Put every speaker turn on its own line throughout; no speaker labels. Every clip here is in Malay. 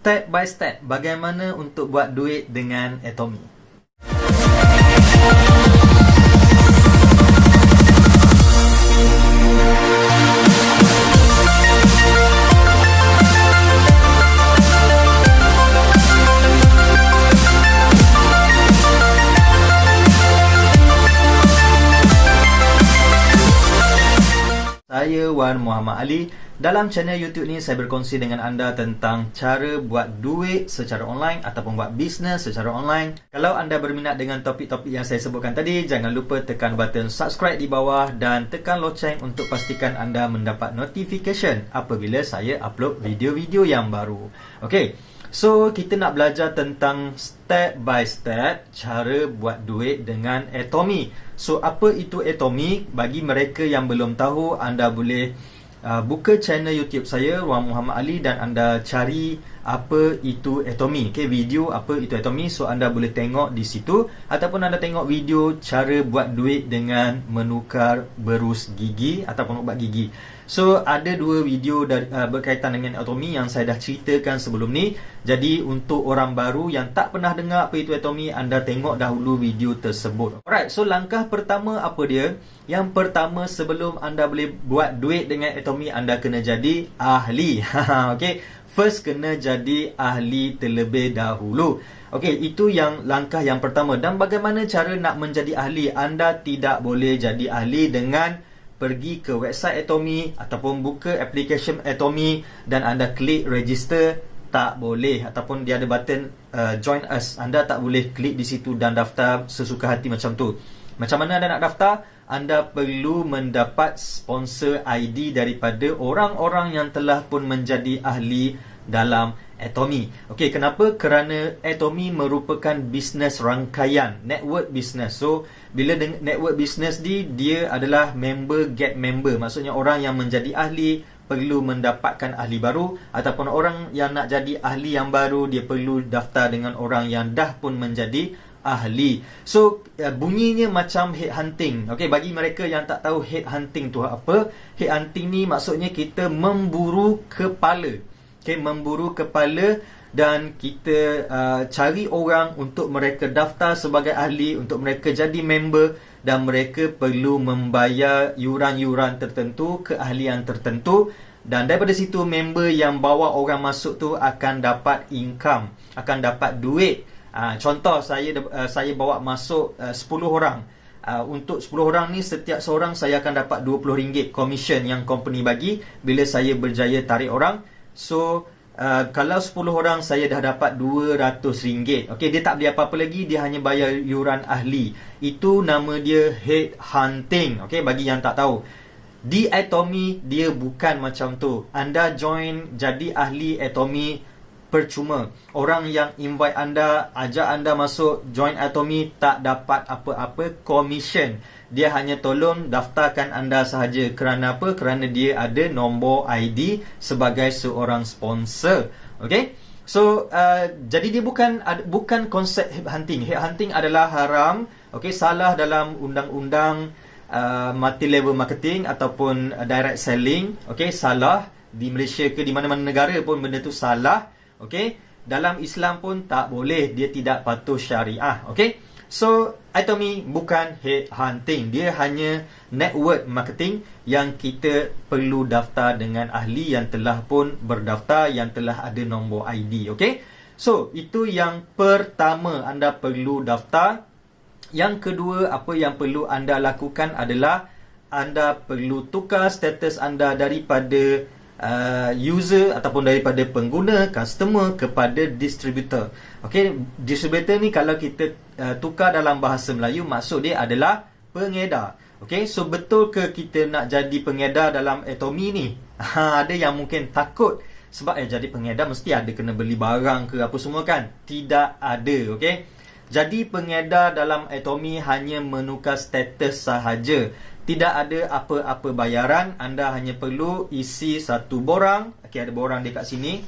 step by step bagaimana untuk buat duit dengan Atomy. Saya Wan Muhammad Ali. Dalam channel YouTube ni saya berkongsi dengan anda tentang cara buat duit secara online ataupun buat bisnes secara online. Kalau anda berminat dengan topik-topik yang saya sebutkan tadi, jangan lupa tekan button subscribe di bawah dan tekan loceng untuk pastikan anda mendapat notification apabila saya upload video-video yang baru. Okey. So, kita nak belajar tentang step by step cara buat duit dengan Atomy. So, apa itu Atomy? Bagi mereka yang belum tahu, anda boleh buka channel YouTube saya, Wan Muhammad Ali, dan anda cari apa itu Atomy. Okay, video apa itu Atomy. So, anda boleh tengok di situ. Ataupun anda tengok video cara buat duit dengan menukar berus gigi ataupun ubat gigi. So, ada dua video berkaitan dengan Atomy yang saya dah ceritakan sebelum ni. Jadi, untuk orang baru yang tak pernah dengar apa itu Atomy, anda tengok dahulu video tersebut. Alright, so langkah pertama apa dia? Yang pertama, sebelum anda boleh buat duit dengan Atomy, anda kena jadi ahli. Okay, first kena jadi ahli terlebih dahulu. Okay, itu yang langkah yang pertama. Dan bagaimana cara nak menjadi ahli? Anda tidak boleh jadi ahli dengan pergi ke website Atomy ataupun buka application Atomy dan anda klik register. Tak boleh. Ataupun dia ada button join us. Anda tak boleh klik di situ dan daftar sesuka hati macam tu. Macam mana anda nak daftar? Anda perlu mendapat sponsor ID daripada orang-orang yang telah pun menjadi ahli dalam Atomy. Okey, kenapa? Kerana Atomy merupakan bisnes rangkaian, network business. So, bila network business dia adalah member get member. Maksudnya orang yang menjadi ahli perlu mendapatkan ahli baru, ataupun orang yang nak jadi ahli yang baru, dia perlu daftar dengan orang yang dah pun menjadi ahli. So, bunyinya macam headhunting. Okey, bagi mereka yang tak tahu headhunting tu apa, headhunting ni maksudnya kita memburu kepala. Okay, memburu kepala dan kita cari orang untuk mereka daftar sebagai ahli, untuk mereka jadi member, dan mereka perlu membayar yuran-yuran tertentu, keahlian tertentu, dan daripada situ member yang bawa orang masuk tu akan dapat income, akan dapat duit. Contoh, saya bawa masuk 10 orang. Untuk 10 orang ni, setiap seorang saya akan dapat RM20 commission yang company bagi bila saya berjaya tarik orang. So, kalau 10 orang saya dah dapat RM200. Okey, dia tak beli apa-apa lagi, dia hanya bayar yuran ahli. Itu nama dia headhunting. Okey, bagi yang tak tahu. Di Atomy dia bukan macam tu. Anda join jadi ahli Atomy percuma. Orang yang invite anda, ajak anda masuk join Atomy tak dapat apa-apa commission. Dia hanya tolong daftarkan anda sahaja. Kerana apa? Kerana dia ada nombor ID sebagai seorang sponsor. Okay? So, jadi dia bukan konsep headhunting. Headhunting adalah haram. Okay? Salah dalam undang-undang multi-level marketing ataupun direct selling. Okay? Salah. Di Malaysia ke di mana-mana negara pun benda tu salah. Okay? Dalam Islam pun tak boleh. Dia tidak patuh syariah. Okay? So, Atomy bukan headhunting. Dia hanya network marketing yang kita perlu daftar dengan ahli yang telah pun berdaftar, yang telah ada nombor ID. Okay? So, itu yang pertama, anda perlu daftar. Yang kedua, apa yang perlu anda lakukan adalah anda perlu tukar status anda daripada user ataupun daripada pengguna, customer, kepada distributor. Okey, distributor ni kalau kita tukar dalam bahasa Melayu, maksud dia adalah pengedar. Okey, so betul ke kita nak jadi pengedar dalam Atomy ni? Ada yang mungkin takut sebab jadi pengedar mesti ada kena beli barang ke apa semua kan? Tidak ada. Okey, jadi pengedar dalam Atomy hanya menukar status sahaja. Tidak ada apa-apa bayaran. Anda hanya perlu isi satu borang. Okey, ada borang dekat sini.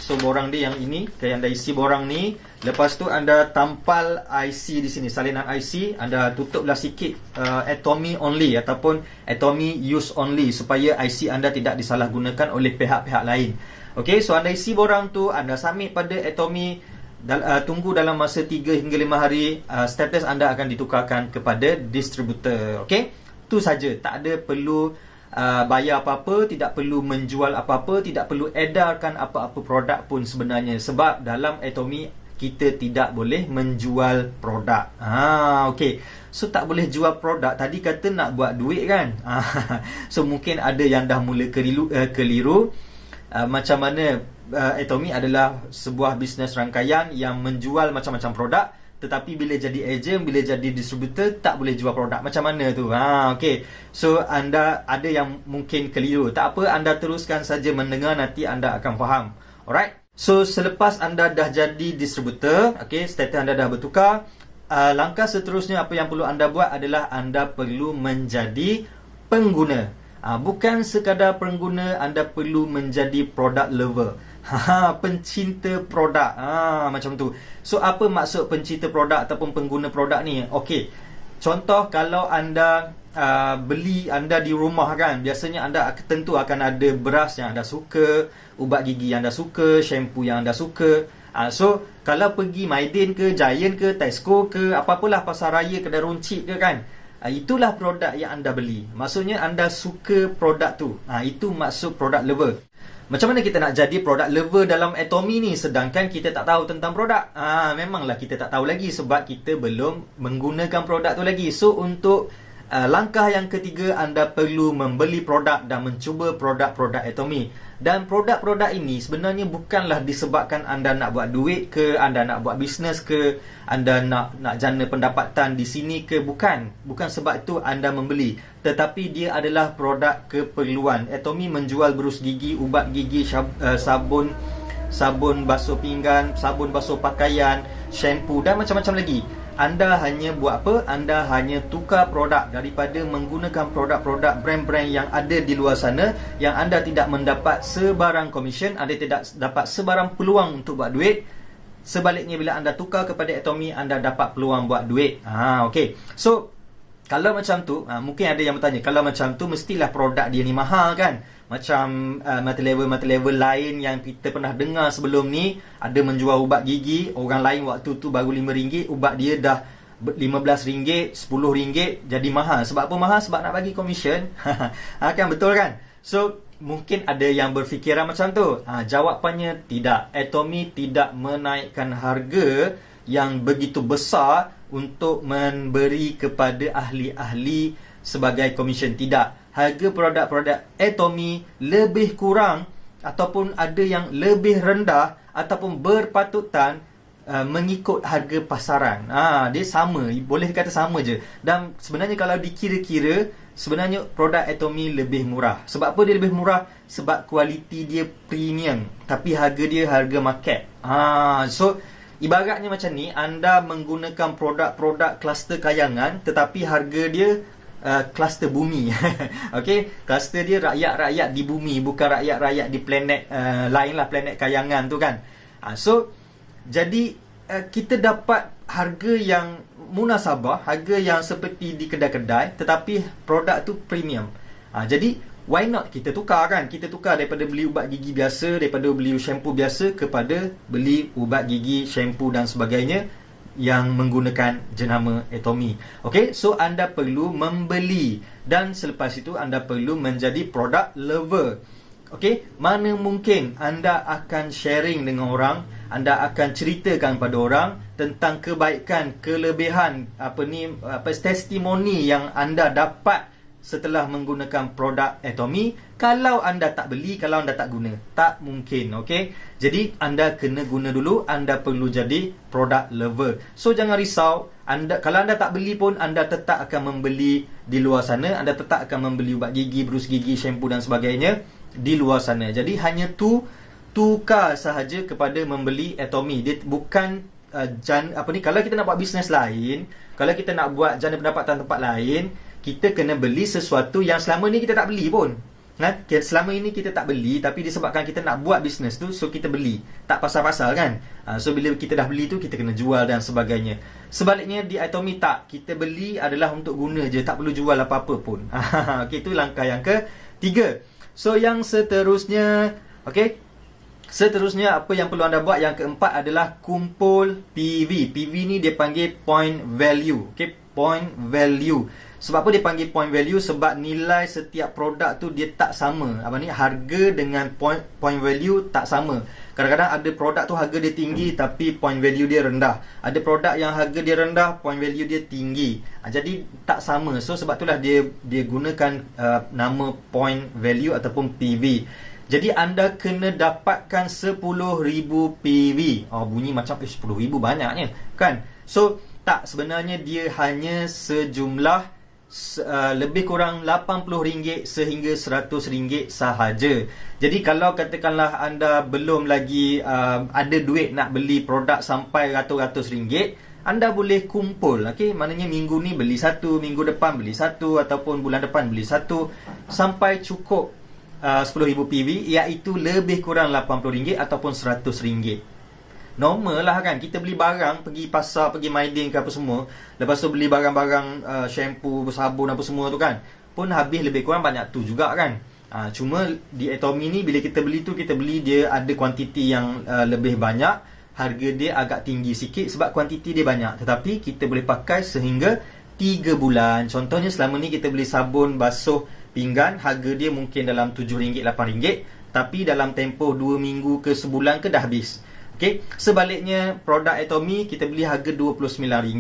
So borang dia yang ini. Okay, anda isi borang ni. Lepas tu anda tampal IC di sini, salinan IC. Anda tutuplah sikit Atomy only ataupun Atomy use only, supaya IC anda tidak disalahgunakan oleh pihak-pihak lain. Okey, so anda isi borang tu, anda submit pada Atomy, tunggu dalam masa 3 hingga 5 hari, status anda akan ditukarkan kepada distributor. Okey, tu saja, tak ada perlu bayar apa-apa, tidak perlu menjual apa-apa, tidak perlu edarkan apa-apa produk pun sebenarnya, sebab dalam Atomy kita tidak boleh menjual produk. Okey. So tak boleh jual produk, tadi kata nak buat duit kan. So mungkin ada yang dah mula keliru. Macam mana Atomy adalah sebuah bisnes rangkaian yang menjual macam-macam produk, tetapi bila jadi ejen, bila jadi distributor, tak boleh jual produk. Macam mana tu? Okey. So anda ada yang mungkin keliru. Tak apa, anda teruskan saja mendengar, nanti anda akan faham. Alright. So selepas anda dah jadi distributor, okey, status anda dah bertukar, langkah seterusnya apa yang perlu anda buat adalah anda perlu menjadi pengguna. Bukan sekadar pengguna, anda perlu menjadi product lover. Pencinta produk. Macam tu. So apa maksud pencinta produk ataupun pengguna produk ni? Okey, contoh kalau anda beli, anda di rumah kan, biasanya anda tentu akan ada beras yang anda suka, ubat gigi yang anda suka, shampoo yang anda suka. So kalau pergi Maidin ke, Giant ke, Tesco ke, apa-apalah, pasar raya, kedai runcit ke kan, itulah produk yang anda beli. Maksudnya anda suka produk tu. Itu maksud product lover. Macam mana kita nak jadi product lover dalam Atomy ni sedangkan kita tak tahu tentang produk? Memanglah kita tak tahu lagi sebab kita belum menggunakan produk tu lagi. So untuk langkah yang ketiga, anda perlu membeli produk dan mencuba produk-produk Atomy. Dan produk-produk ini sebenarnya bukanlah disebabkan anda nak buat duit ke, anda nak buat bisnes ke, anda nak jana pendapatan di sini ke, bukan sebab itu anda membeli, tetapi dia adalah produk keperluan. Atomy menjual berus gigi, ubat gigi, sabun basuh pinggan, sabun basuh pakaian, shampoo dan macam-macam lagi. Anda hanya buat apa? Anda hanya tukar produk daripada menggunakan produk-produk brand-brand yang ada di luar sana, yang anda tidak mendapat sebarang komisen, anda tidak dapat sebarang peluang untuk buat duit. Sebaliknya, bila anda tukar kepada Atomy, anda dapat peluang buat duit. Okey. So kalau macam tu, mungkin ada yang bertanya, kalau macam tu mestilah produk dia ni mahal kan? Macam multi-level lain yang kita pernah dengar sebelum ni, ada menjual ubat gigi, orang lain waktu tu baru RM5, ubat dia dah RM15, RM10, jadi mahal. Sebab apa mahal? Sebab nak bagi komisen. Kan, betul kan? So mungkin ada yang berfikiran macam tu. Jawapannya tidak. Atomy tidak menaikkan harga yang begitu besar untuk memberi kepada ahli-ahli sebagai komisen. Tidak. Harga produk-produk Atomy lebih kurang ataupun ada yang lebih rendah ataupun berpatutan mengikut harga pasaran. Dia sama, boleh dikata sama je. Dan sebenarnya kalau dikira-kira, sebenarnya produk Atomy lebih murah. Sebab apa dia lebih murah? Sebab kualiti dia premium, tapi harga dia harga market. So ibaratnya macam ni, anda menggunakan produk-produk kluster kayangan, tetapi harga dia kluster bumi. Okey, kluster dia rakyat-rakyat di bumi, bukan rakyat-rakyat di planet lain lah, planet kayangan tu kan. So jadi kita dapat harga yang munasabah, harga yang seperti di kedai-kedai, tetapi produk tu premium. Jadi why not kita tukar kan? Kita tukar daripada beli ubat gigi biasa, daripada beli shampoo biasa, kepada beli ubat gigi, shampoo dan sebagainya yang menggunakan jenama Atomy. Okey, so anda perlu membeli, dan selepas itu anda perlu menjadi product lover. Okey, mana mungkin anda akan sharing dengan orang, anda akan ceritakan pada orang tentang kebaikan, kelebihan, testimoni yang anda dapat setelah menggunakan produk Atomy. Kalau anda tak beli, kalau anda tak guna, tak mungkin. Okey, jadi anda kena guna dulu. Anda perlu jadi product lover. So jangan risau, kalau anda tak beli pun, anda tetap akan membeli di luar sana. Anda tetap akan membeli ubat gigi, berus gigi, shampoo dan sebagainya di luar sana. Jadi hanya tukar sahaja kepada membeli Atomy. Dia bukan kalau kita nak buat bisnes lain, kalau kita nak buat jana pendapatan tempat lain, kita kena beli sesuatu yang selama ni kita tak beli pun. Selama ini kita tak beli, tapi disebabkan kita nak buat bisnes tu, so kita beli. Tak pasal-pasal kan. So bila kita dah beli tu, kita kena jual dan sebagainya. Sebaliknya di Atomy tak, kita beli adalah untuk guna je, tak perlu jual apa-apa pun. Okey, itu langkah yang ketiga. So yang seterusnya, okey, Seterusnya, apa yang perlu anda buat? Yang keempat adalah kumpul PV. PV ni dia panggil point value. Okay, point value. Sebab apa dia panggil point value? Sebab nilai setiap produk tu dia tak sama. Apa ni? Harga dengan point value tak sama. Kadang-kadang ada produk tu harga dia tinggi tapi point value dia rendah. Ada produk yang harga dia rendah, point value dia tinggi. Jadi tak sama. So sebab itulah dia gunakan nama point value ataupun PV. Jadi anda kena dapatkan 10,000 PV. Bunyi macam 10,000 banyaknya, kan? So tak, sebenarnya dia hanya sejumlah lebih kurang RM80 sehingga RM100 sahaja. Jadi kalau katakanlah anda belum lagi ada duit nak beli produk sampai ratus-ratus ringgit, anda boleh kumpul. Okay? Maknanya minggu ni beli satu, minggu depan beli satu, ataupun bulan depan beli satu, sampai cukup 10,000 PV, iaitu lebih kurang RM80 ataupun RM100. Normal lah kan, kita beli barang, pergi pasar, pergi Maidin ke apa semua, lepas tu beli barang-barang shampoo, sabun apa semua tu kan, pun habis lebih kurang banyak tu juga kan. Cuma di Atomy ni bila kita beli tu, kita beli dia ada kuantiti yang lebih banyak, harga dia agak tinggi sikit sebab kuantiti dia banyak, tetapi kita boleh pakai sehingga 3 bulan. Contohnya selama ni kita beli sabun basuh pinggan, harga dia mungkin dalam RM7, RM8, tapi dalam tempoh 2 minggu ke sebulan ke dah habis. Okay? Sebaliknya, produk Atomy kita beli harga RM29,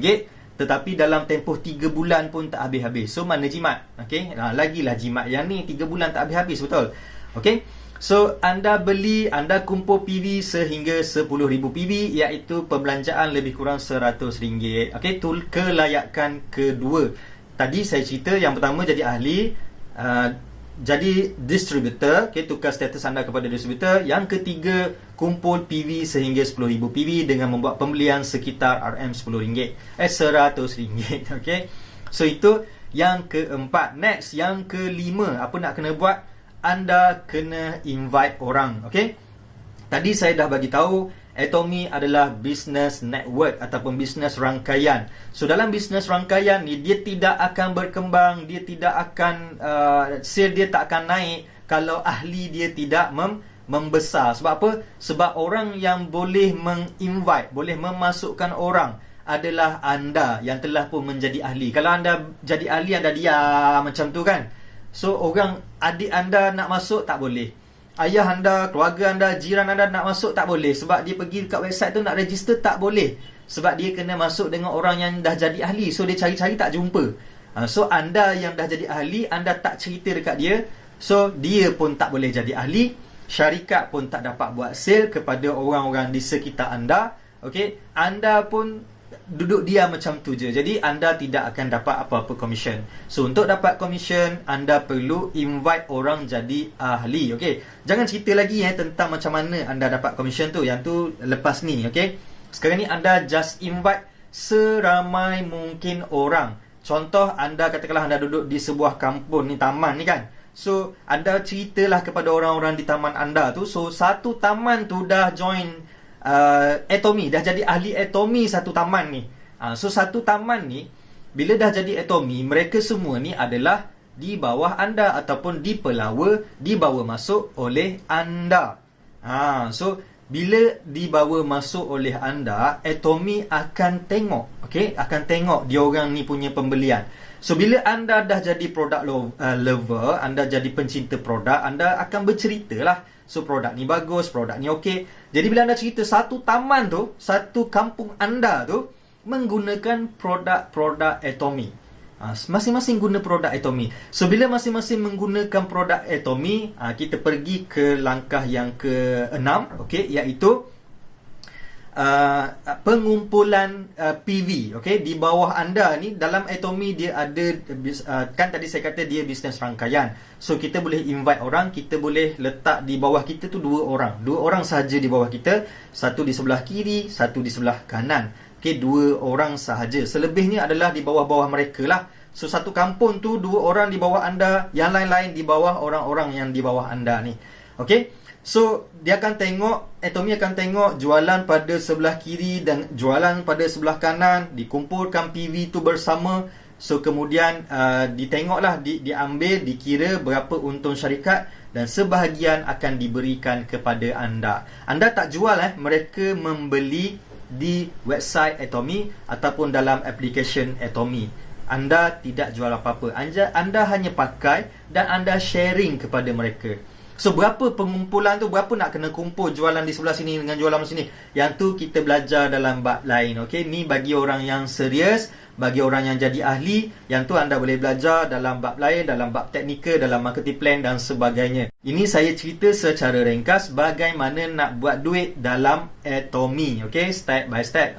tetapi dalam tempoh 3 bulan pun tak habis-habis. So mana jimat? Okay? Lagilah jimat yang ni 3 bulan tak habis-habis, betul? Okay? So anda beli, anda kumpul PV sehingga 10,000 PV, iaitu perbelanjaan lebih kurang RM100. Okay? Tu kelayakan kedua. Tadi saya cerita yang pertama jadi ahli, jadi distributor, okay, tukar status anda kepada distributor. Yang ketiga, kumpul PV sehingga 10,000 PV dengan membuat pembelian sekitar RM10, RM100. Okay? So itu yang keempat. Next, yang kelima, apa nak kena buat? Anda kena invite orang. Okay? Tadi saya dah bagi tahu Atomy adalah business network ataupun business rangkaian. So dalam business rangkaian ni, dia tidak akan berkembang, dia tidak akan sale dia tak akan naik kalau ahli dia tidak membesar. Sebab apa? Sebab orang yang boleh menginvite, boleh memasukkan orang adalah anda yang telah pun menjadi ahli. Kalau anda jadi ahli, anda diam macam tu kan. So orang, adik anda nak masuk tak boleh, ayah anda, keluarga anda, jiran anda nak masuk tak boleh. Sebab dia pergi dekat website tu nak register tak boleh. Sebab dia kena masuk dengan orang yang dah jadi ahli. So dia cari-cari tak jumpa. So anda yang dah jadi ahli, anda tak cerita dekat dia, so dia pun tak boleh jadi ahli. Syarikat pun tak dapat buat sale kepada orang-orang di sekitar anda. Okay? Anda pun duduk diam macam tu je. Jadi anda tidak akan dapat apa-apa commission. So untuk dapat commission, anda perlu invite orang jadi ahli. Okay? Jangan cerita lagi tentang macam mana anda dapat commission tu. Yang tu lepas ni. Okay? Sekarang ni anda just invite seramai mungkin orang. Contoh, anda katakanlah anda duduk di sebuah kampung ni, taman ni kan. So anda ceritalah kepada orang-orang di taman anda tu. So satu taman tu dah join Atomy, dah jadi ahli Atomy satu taman ni. So satu taman ni, bila dah jadi Atomy, mereka semua ni adalah di bawah anda ataupun dibawa masuk oleh anda. So bila dibawa masuk oleh anda, Atomy akan tengok, okay, akan tengok diorang ni punya pembelian. So bila anda dah jadi produk lover, anda jadi pencinta produk, anda akan bercerita lah. So produk ni bagus, produk ni okey. Jadi bila anda cerita, satu taman tu, satu kampung anda tu menggunakan produk-produk Atomy. Masing-masing guna produk Atomy. So bila masing-masing menggunakan produk Atomy, kita pergi ke langkah yang ke-6, okey, iaitu pengumpulan PV. Okay? Di bawah anda ni, dalam Atomy dia ada, kan tadi saya kata dia bisnes rangkaian. So kita boleh invite orang, kita boleh letak di bawah kita tu 2 orang. 2 orang sahaja di bawah kita, satu di sebelah kiri, satu di sebelah kanan. Okay, 2 orang sahaja. Selebihnya adalah di bawah-bawah mereka lah. So satu kampung tu 2 orang di bawah anda, yang lain-lain di bawah orang-orang yang di bawah anda ni. Okay? So dia akan tengok, Atomy akan tengok jualan pada sebelah kiri dan jualan pada sebelah kanan, dikumpulkan PV tu bersama. So kemudian ditengoklah, diambil, dikira berapa untung syarikat, dan sebahagian akan diberikan kepada anda. Anda tak jual, mereka membeli di website Atomy ataupun dalam application Atomy. Anda tidak jual apa-apa. Anda hanya pakai dan anda sharing kepada mereka. So, berapa pengumpulan tu, berapa nak kena kumpul jualan di sebelah sini dengan jualan di sini. Yang tu kita belajar dalam bab lain. Okey, ni bagi orang yang serius, bagi orang yang jadi ahli. Yang tu anda boleh belajar dalam bab lain, dalam bab teknikal, dalam marketing plan dan sebagainya. Ini saya cerita secara ringkas bagaimana nak buat duit dalam Atomy. Okey, step by step.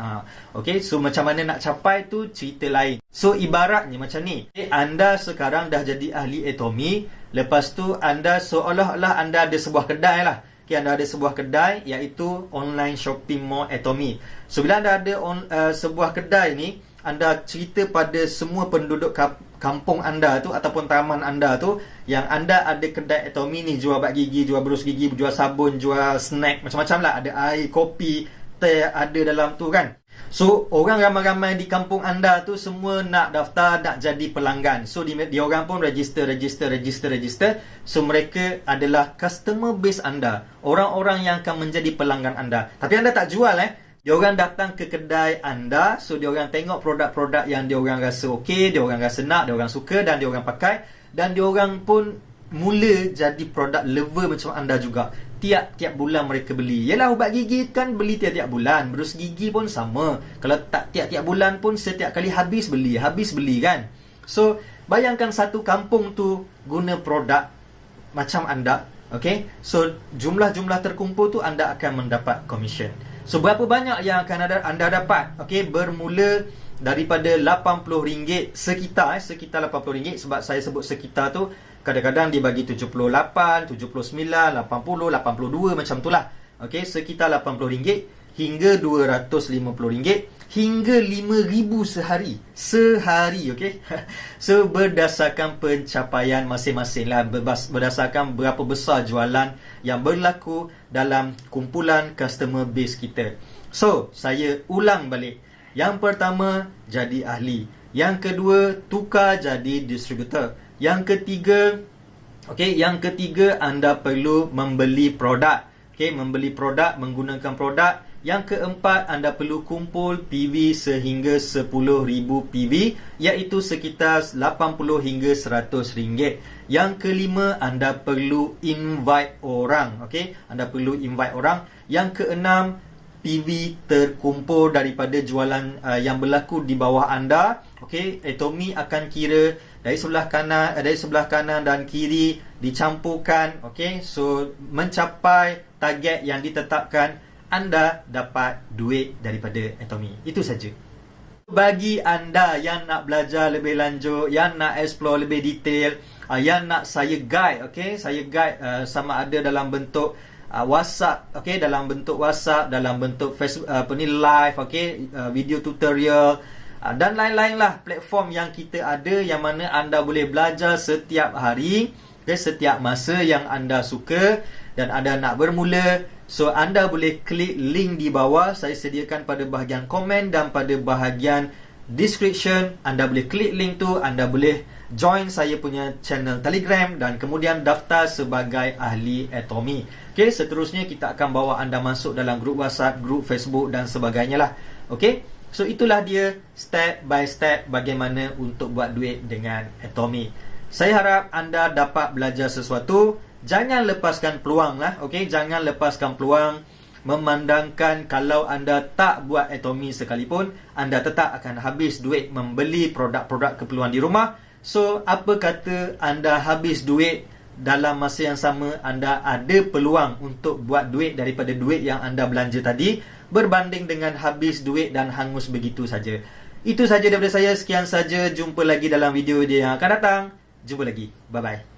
Okey, so macam mana nak capai tu cerita lain. So, ibaratnya macam ni. Anda sekarang dah jadi ahli Atomy. Lepas tu anda seolah-olah anda ada sebuah kedai lah. Okay, anda ada sebuah kedai iaitu online shopping mall Atomy. So, bila anda ada sebuah kedai ni, anda cerita pada semua penduduk kampung anda tu ataupun taman anda tu yang anda ada kedai Atomy ni, jual bak gigi, jual berus gigi, jual sabun, jual snack, macam-macam lah. Ada air, kopi, teh ada dalam tu kan. So, orang ramai-ramai di kampung anda tu semua nak daftar, nak jadi pelanggan. So, dia orang pun register. So, mereka adalah customer base anda. Orang-orang yang akan menjadi pelanggan anda. Tapi anda tak jual, Dia orang datang ke kedai anda. So, dia orang tengok produk-produk yang dia orang rasa okey, dia orang rasa nak, dia orang suka dan dia orang pakai. Dan dia orang pun mula jadi produk lover macam anda juga. Tiap-tiap bulan mereka beli. Yalah, ubat gigi kan beli tiap-tiap bulan. Berus gigi pun sama. Kalau tak tiap-tiap bulan pun setiap kali habis beli kan. So, bayangkan satu kampung tu guna produk macam anda. Okay, so jumlah-jumlah terkumpul tu anda akan mendapat commission. So, berapa banyak yang akan anda dapat? Okay, bermula daripada RM80 sekitar RM80. Sebab saya sebut sekitar tu kadang-kadang dibagi 78, 79, 80, 82 macam tu lah. Okey, sekitar RM80 hingga RM250 hingga RM5,000 sehari, okey. So, berdasarkan pencapaian masing-masing lah, berdasarkan berapa besar jualan yang berlaku dalam kumpulan customer base kita. So, saya ulang balik. Yang pertama, jadi ahli. Yang kedua, tukar jadi distributor. Yang ketiga, anda perlu membeli produk. Okey, membeli produk, menggunakan produk. Yang keempat, anda perlu kumpul PV sehingga 10,000 PV, iaitu sekitar 80 hingga RM100. Yang kelima, anda perlu invite orang. Okey, anda perlu invite orang. Yang keenam, PV terkumpul daripada jualan yang berlaku di bawah anda. Okey, Atomy akan kira dari sebelah kanan dan kiri dicampurkan. Okey, so mencapai target yang ditetapkan, anda dapat duit daripada Atomy. Itu saja. Bagi anda yang nak belajar lebih lanjut, yang nak explore lebih detail, yang nak saya guide, okey, saya guide sama ada dalam bentuk WhatsApp, okey, dalam bentuk WhatsApp, dalam bentuk Facebook, live, okey, video tutorial dan lain-lain lah platform yang kita ada, yang mana anda boleh belajar setiap hari, okay, setiap masa yang anda suka dan anda nak bermula. So, anda boleh klik link di bawah saya sediakan pada bahagian komen dan pada bahagian description. Anda boleh klik link tu, anda boleh join saya punya channel Telegram dan kemudian daftar sebagai ahli Atomy. Okay, seterusnya kita akan bawa anda masuk dalam grup WhatsApp, grup Facebook dan sebagainya lah. Okay, so itulah dia step by step bagaimana untuk buat duit dengan Atomy. Saya harap anda dapat belajar sesuatu. Jangan lepaskan peluang lah. Okay, jangan lepaskan peluang. Memandangkan kalau anda tak buat Atomy sekalipun, anda tetap akan habis duit membeli produk-produk keperluan di rumah. So, apa kata anda habis duit dalam masa yang sama, anda ada peluang untuk buat duit daripada duit yang anda belanja tadi, berbanding dengan habis duit dan hangus begitu saja. Itu saja daripada saya. Sekian saja. Jumpa lagi dalam video dia yang akan datang. Jumpa lagi. Bye-bye.